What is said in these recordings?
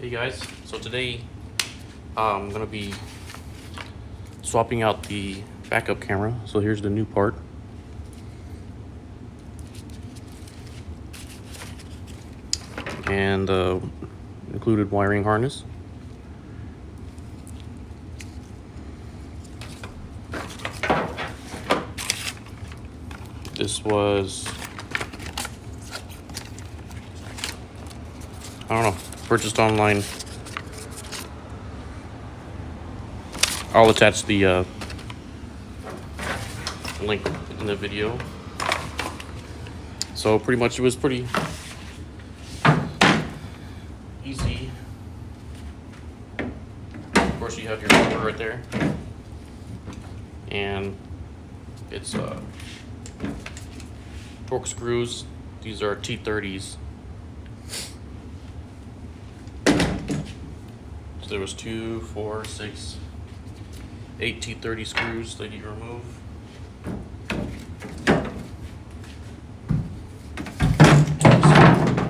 Hey guys, so today I'm going to be swapping out the backup camera. So here's the new part. And included wiring harness. This was, I don't know, purchased online. I'll attach the link in the video. So pretty much it was pretty easy. Of course you have your number right there. And it's torque screws. These are T30s. So there was 2, 4, 6, 8 T30 screws that you remove.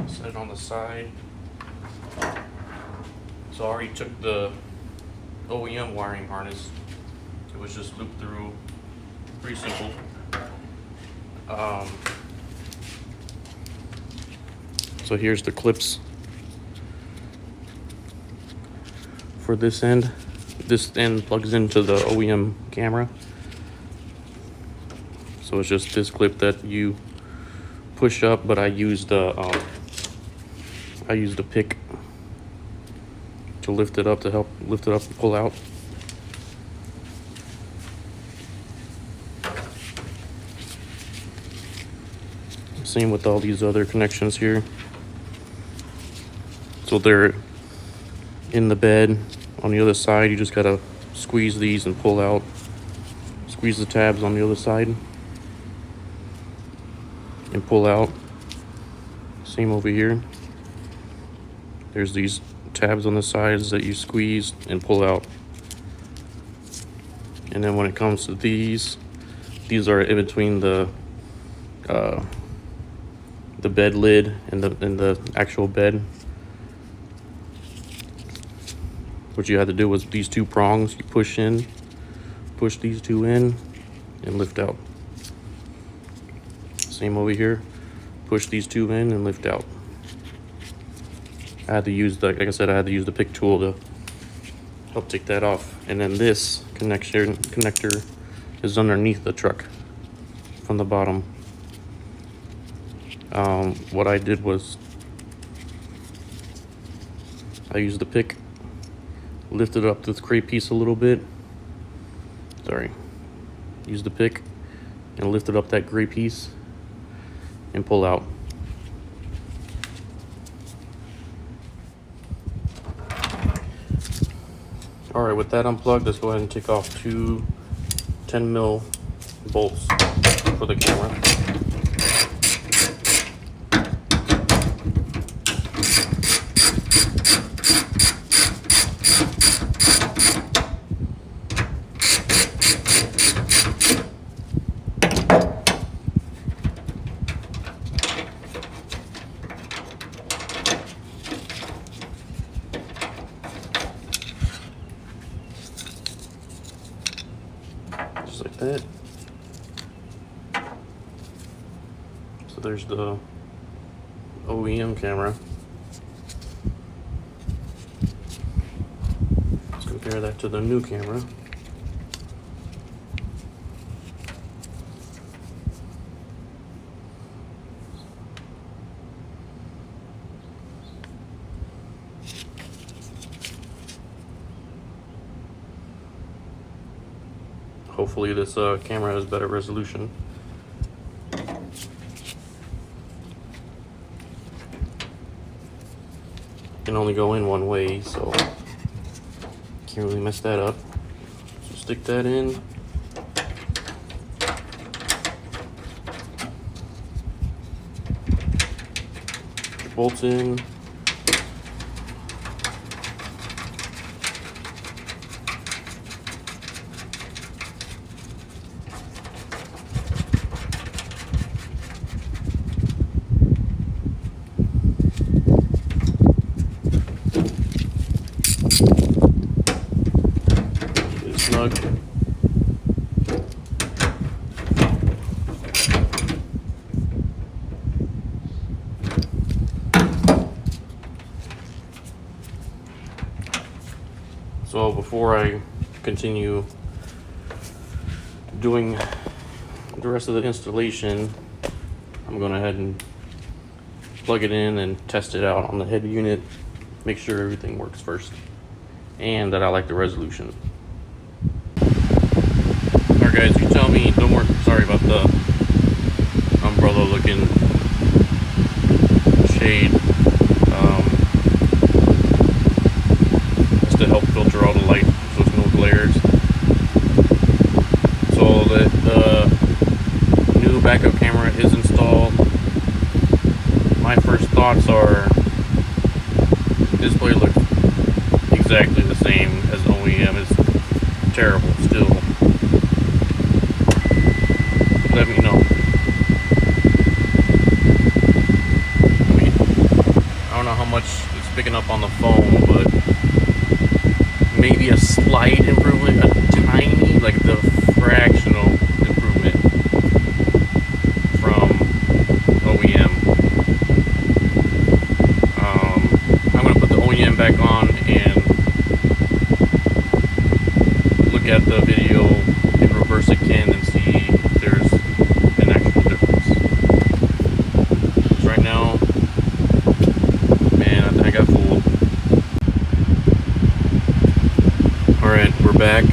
Set it on the side. So I already took the OEM wiring harness. It was just looped through. Pretty simple. So here's the clips for this end. This end plugs into the OEM camera. So it's just this clip that you push up, but I use the pick to lift it up, to help lift it up and pull out. Same with all these other connections here. So they're in the bed. On the other side, you just gotta squeeze these and pull out. Squeeze the tabs on the other side and pull out. Same over here. There's these tabs on the sides that you squeeze and pull out. And then when it comes to these are in between the bed lid and the actual bed. What you had to do was these two prongs, you push these two in and lift out. Same over here, push these two in and lift out. I had to use like I said, I had to use the pick tool to help take that off. And then this connector is underneath the truck from the bottom. What I did was I used the pick, lifted up this gray piece a little bit. Use the pick and lifted up that gray piece and pull out. All right, with that unplugged, let's go ahead and take off two 10mm bolts for the camera. Just like that. So there's the OEM camera. Let's compare that to the new camera. Hopefully this camera has better resolution. Can only go in one way, so can't really mess that up. So stick that in. Bolts in. plug. So before I continue doing the rest of the installation, I'm going to go ahead and plug it in and test it out on the head unit, make sure everything works first, and that I like the resolution. Alright guys, you tell me, don't worry, sorry about the umbrella looking shade. Just to help filter all the light so there's no glares. So the new backup camera is installed. My first thoughts are, display looks exactly the same as OEM. It's terrible still. Let me know. I mean, I don't know how much it's picking up on the phone, but maybe a slight improvement, a tiny, like the fractional improvement from OEM. I'm going to put the OEM back on and look at the video in reverse again and see if there's an actual difference. So right now, man, I think I got fooled. Alright, we're back.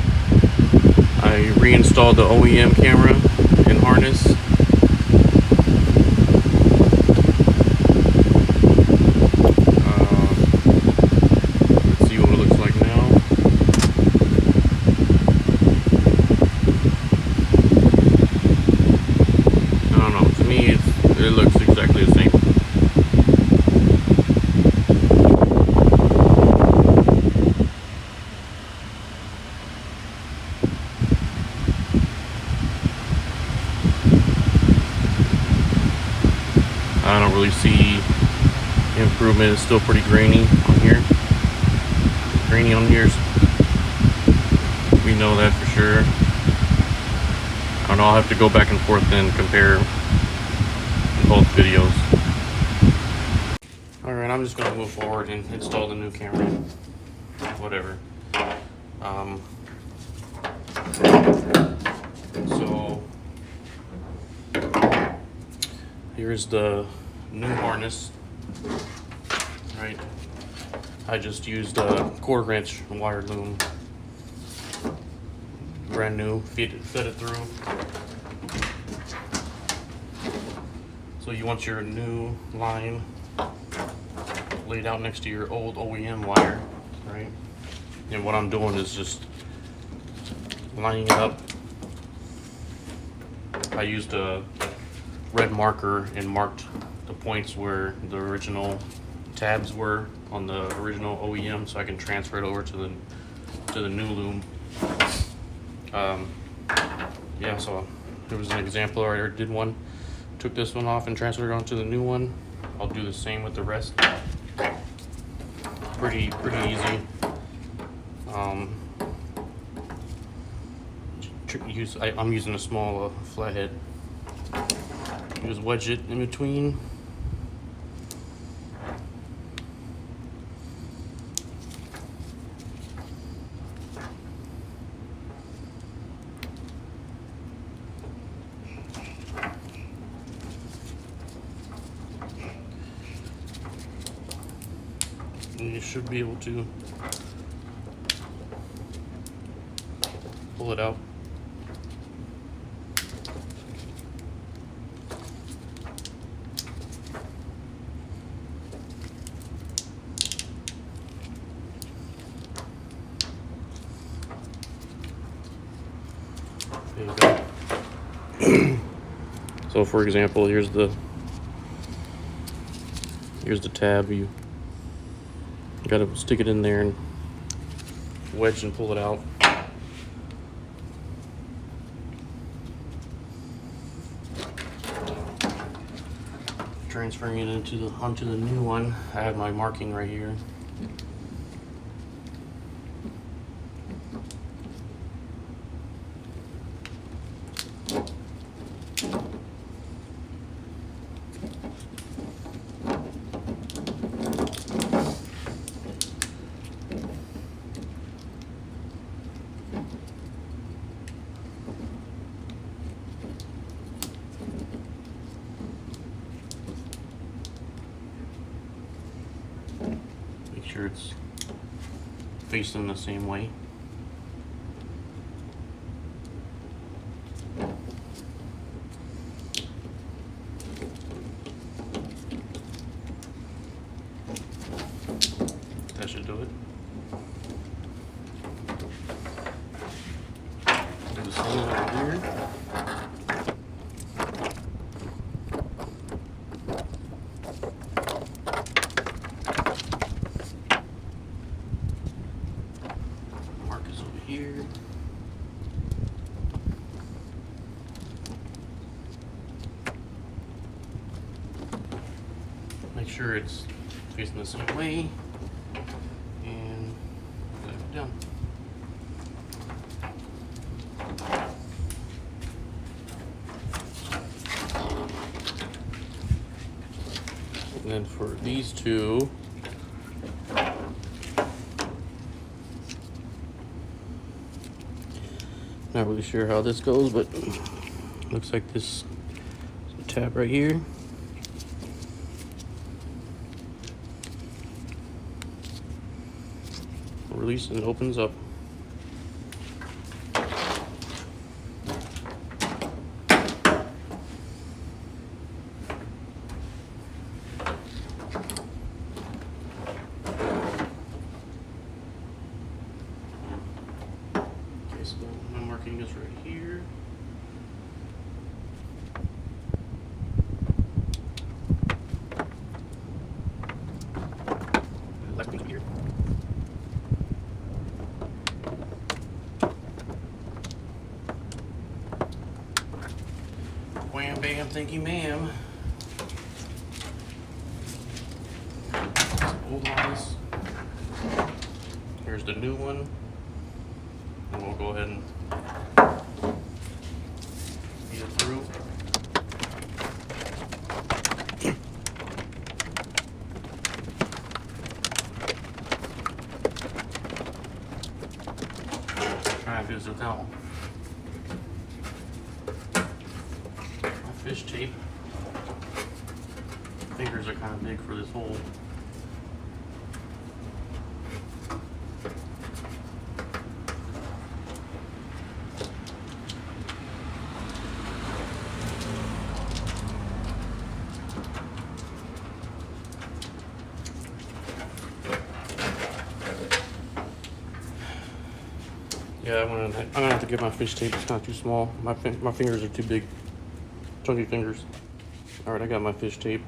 I reinstalled the OEM camera and harness. Let's see what it looks like now. I don't know, to me it looks exactly the same. I don't really see improvement. It's still pretty grainy on here. Grainy on here. We know that for sure. I don't know, I'll have to go back and forth and compare both videos. Alright, I'm just going to move forward and install the new camera. Whatever. So here's the new harness. Right, I just used a 1/4 inch wire loom, brand new, fed it through. So you want your new line laid out next to your old OEM wire, right? And what I'm doing is just lining it up. I used a red marker and marked the points where the original tabs were on the original OEM, so I can transfer it over to the new loom. Yeah, so there was an example. I already did one, took this one off and transferred it onto the new one. I'll do the same with the rest. Pretty easy. I'm using a small flathead. Just wedge it in between. And you should be able to pull it out. There you go. So for example, here's the tab. You gotta stick it in there and wedge and pull it out. Transferring it onto the new one. I have my marking right here. sure it's facing the same way. That should do it. Do the same over here. Marcus over here. Make sure it's facing the same way. And glue it down. And then for these two, not really sure how this goes, but looks like this tab right here. Release and it opens up. Okay, so I'm marking this right here. Left one here. Wham bam, thank you ma'am. Old harness. Here's the new one. And we'll go ahead and feed it through. Try to do this without my fish tape. Fingers are kind of big for this hole. Yeah, I'm gonna have to get my fish tape. It's not too small. My fingers are too big. Chunky fingers. All right, I got my fish tape.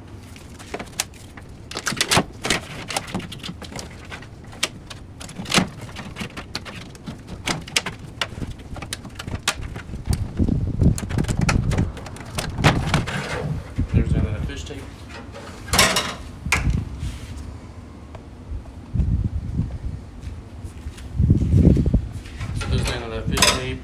There's the end of that fish tape. There's the end of that fish tape.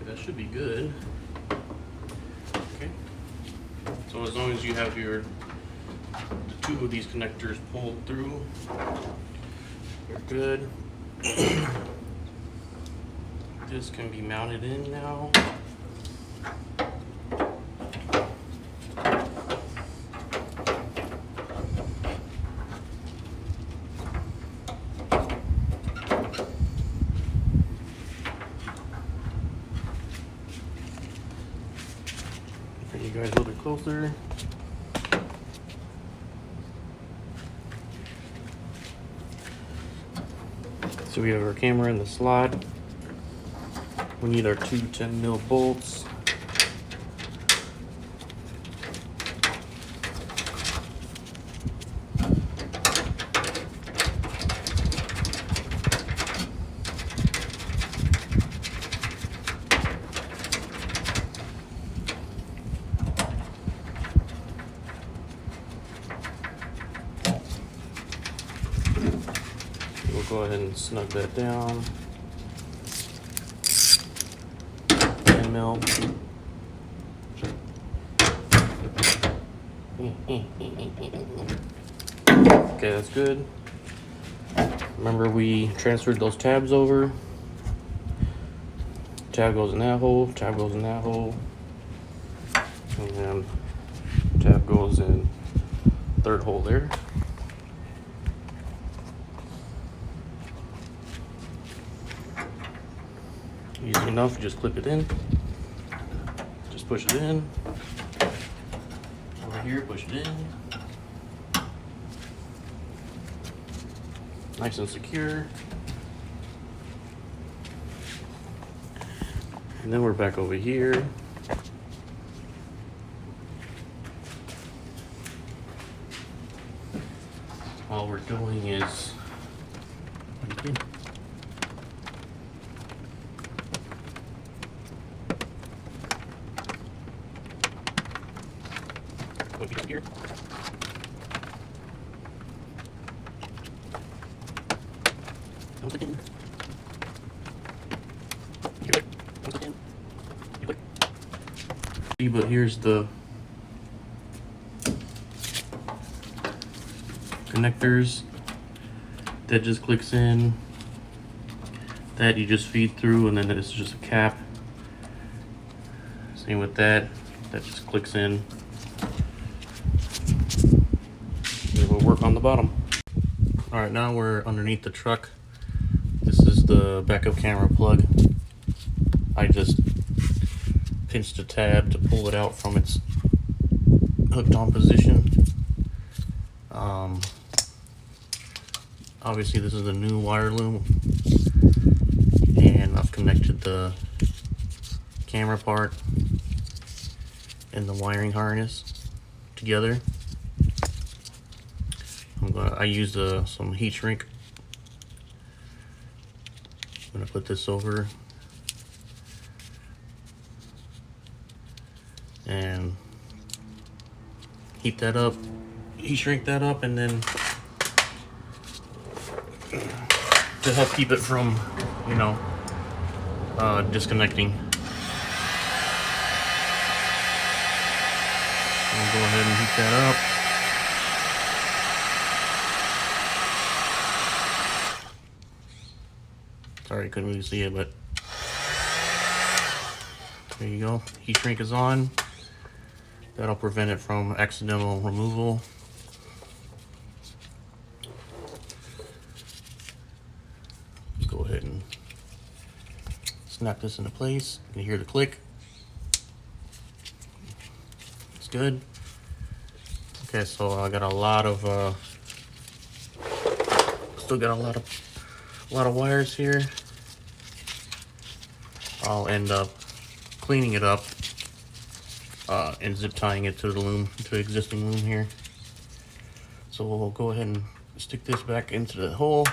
That should be good. Okay. So as long as you have the two of these connectors pulled through, you're good. This can be mounted in now. Bring you guys a little bit closer. So we have our camera in the slot. We need our two 10mm bolts. go ahead and snug that down. 10 mil. Okay, that's good. Remember, we transferred those tabs over. Tab goes in that hole, tab goes in that hole, and then tab goes in third hole there. Easy enough, just clip it in. Just push it in. Over here, push it in. Nice and secure. And then we're back over here. All we're doing is here. But here's the connectors that just clicks in, that you just feed through, and then it's just a cap. Same with that just clicks in. And we'll work on the bottom. All right, now we're underneath the truck. This is the backup camera plug. I just pinched a tab to pull it out from its hooked on position. Obviously this is a new wire loom, and I've connected the camera part and the wiring harness together. I used some heat shrink. I'm gonna put this over and heat that up, heat shrink that up, and then to help keep it from, you know, disconnecting. I'll go ahead and heat that up. Sorry, couldn't really see it, but there you go. Heat shrink is on. That'll prevent it from accidental removal. Go ahead and snap this into place. You can hear the click. It's good. Okay, so I got a lot of still got a lot of wires here. I'll end up cleaning it up and zip tying it to the loom, to the existing loom here. So we'll go ahead and stick this back into the hole.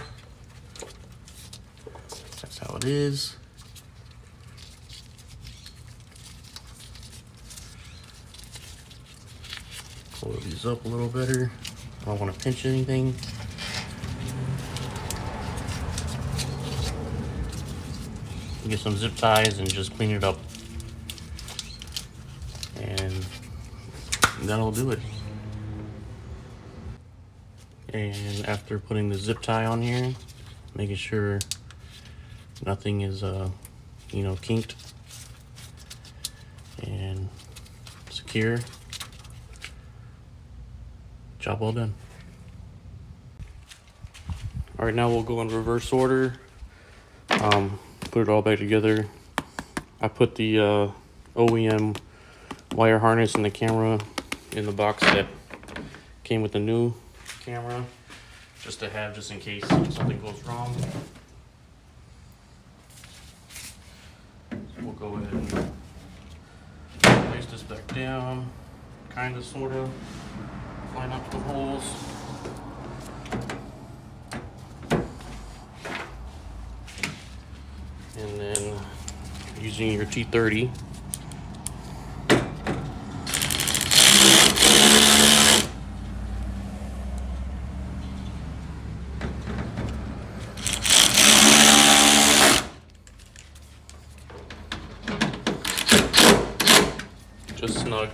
That's how it is. Pull these up a little better. I don't want to pinch anything. Get some zip ties and just clean it up, and that'll do it. And after putting the zip tie on here, making sure nothing is you know, kinked and secure. Job well done. All right, now we'll go in reverse order. Put it all back together. I put the OEM wire harness and the camera in the box that came with the new camera, just to have, just in case something goes wrong. We'll go ahead and place this back down, kind of, sort of, line up the holes. And then using your T30, just snug.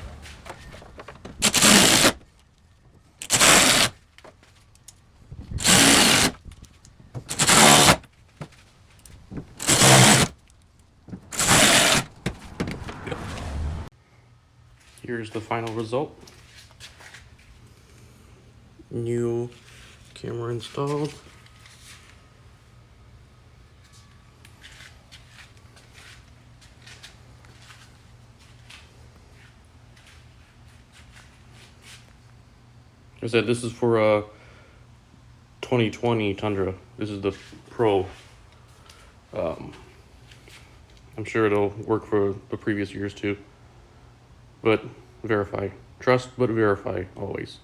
Yep. Here's the final result. New camera installed. Like I said, this is for a 2020 Tundra. This is the Pro. I'm sure it'll work for the previous years too. But verify. Trust, but verify always.